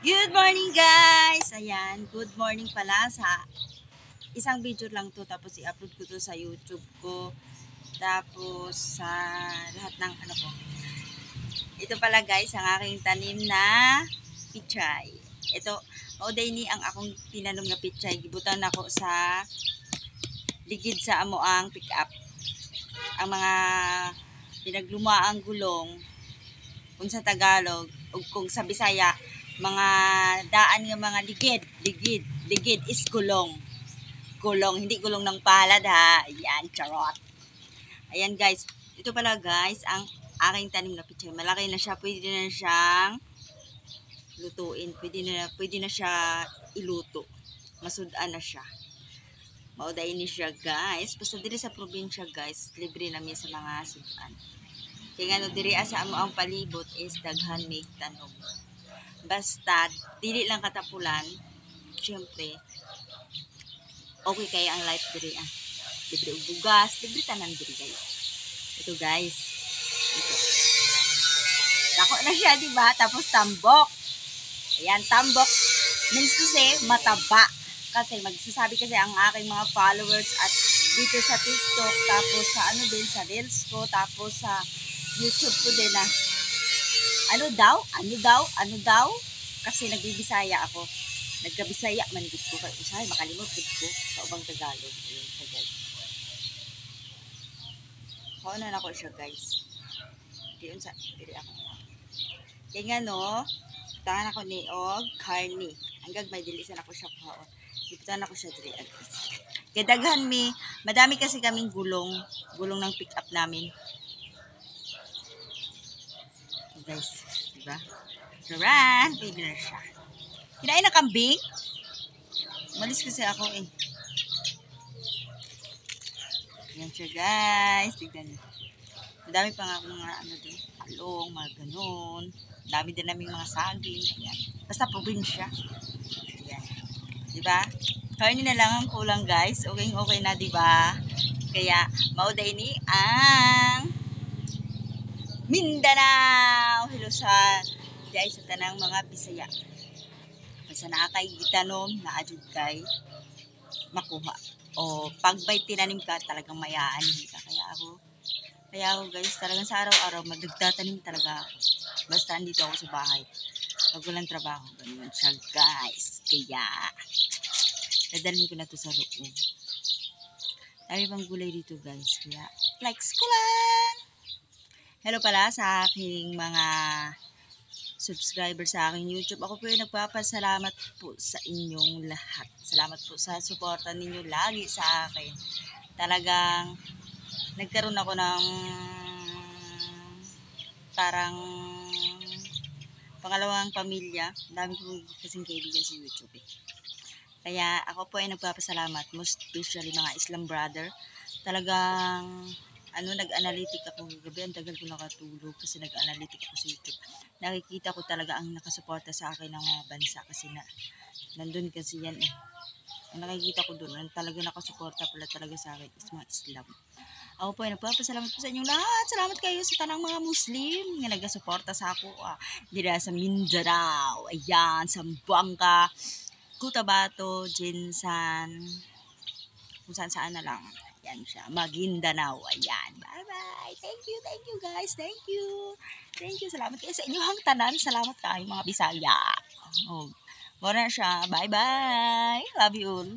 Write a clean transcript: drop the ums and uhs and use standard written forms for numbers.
Good morning guys! Ayan, good morning pala sa isang video lang to, tapos i-upload ko to sa YouTube ko, tapos sa lahat ng ano ko. Ito pala guys, ang aking tanim na pichay. Ito, mauday ni ang akong tinanom na pichay. Gibutan ako sa ligid sa amoang pick up. Ang mga pinaglumaang gulong, kung sa Tagalog, o kung sa Bisaya, mga daan ng mga ligid is gulong, hindi gulong ng palad ha. Ayan, charot. Ayan guys, ito pala guys ang aking tanim na pichay. Malaki na siya, pwede na siyang lutuin, pwede na siya iluto, masudan na siya. Mauday ni siya guys, basta diri sa probinsya guys, libre na mi sa mga sudan. Kaya nga no, diri sa amo ang palibot is daghan may tanom. Basta, dili lang katapulan, syempre, okay kaya ang life diri ah. Libre og bugas, libre tanan diri guys. Ito guys, ito. Dako na siya, di ba? Tapos tambok. Ayan, tambok means to say mataba. Kasi magsasabi kasi ang aking mga followers at dito sa TikTok, tapos sa ano din, sa Reels ko, tapos sa YouTube ko din na ano daw, kasi nagbibisaya ako. Nagkabisaya man gud ko kay usahay makalimot gud ko sa ubang Tagalog. Ayun po guys. Kao na nako siya guys. Diyon sa diri ako. Kaya nga no, tangan ako ni og karni. Hanggang may dilisan ako siya kaon. Iputan ako siya diri guys. Kaya daghan mi, madami kasi kaming gulong ng pick up namin. Guys, diba? Charan! Pwede na siya. Kinain na kambing? Malis kasi ako eh. Yan siya guys. Tignan niyo. Madami pa nga akong mga ano din. Talong, mga ganun. Dami din naming mga saging. Ayan. Basta probinsya. Ayan. Diba? Karni na lang ang kulang guys. Okay na diba? Kaya mauday ni ang Mindanao. Hello sa dahil sa tanang mga Bisaya. Basta nakakay gitanom na adjud kay makuha. O pag may tinanim ka talagang mayaan ka. Kaya ako guys, talagang sa araw-araw magdagtatanim talaga ako. Basta andito ako sa bahay. Pag walang trabaho, ganun siya guys. Kaya dadalhin ko na to sa loob. Dami pang gulay dito guys. Kaya flex ko lang. Hello pala sa aking mga subscriber sa aking YouTube. Ako po yung nagpapasalamat po sa inyong lahat. Salamat po sa suporta ninyo lagi sa akin. Talagang nagkaroon ako ng parang pangalawang pamilya. Dami ko kasing kaibigan sa YouTube eh. Kaya ako po ay nagpapasalamat, most especially mga Islam brother. Talagang nag-analytic ako kagabi, ang tagal ko nakatulog kasi nag-analytic ako sa YouTube. Nakikita ko talaga ang nakasuporta sa akin ng mga bansa kasi nandun kasi yan eh. Ang nakikita ko doon, talaga nakasuporta pala talaga sa akin is mga Islam. Ako po ay nagpapasalamat po sa inyong lahat. Salamat kayo sa tanang mga Muslim na nagasuporta sa ako. Dira sa Mindanao, ayan, Zamboanga, Cotabato, Jinsan, kung saan na lang. Ayan siya, Maguindanao. Ayan. Bye-bye. Thank you guys. Thank you. Salamat kayo sa inyong tanan. Salamat kayo mga Bisaya. Oh, muna siya. Bye-bye. Love you all.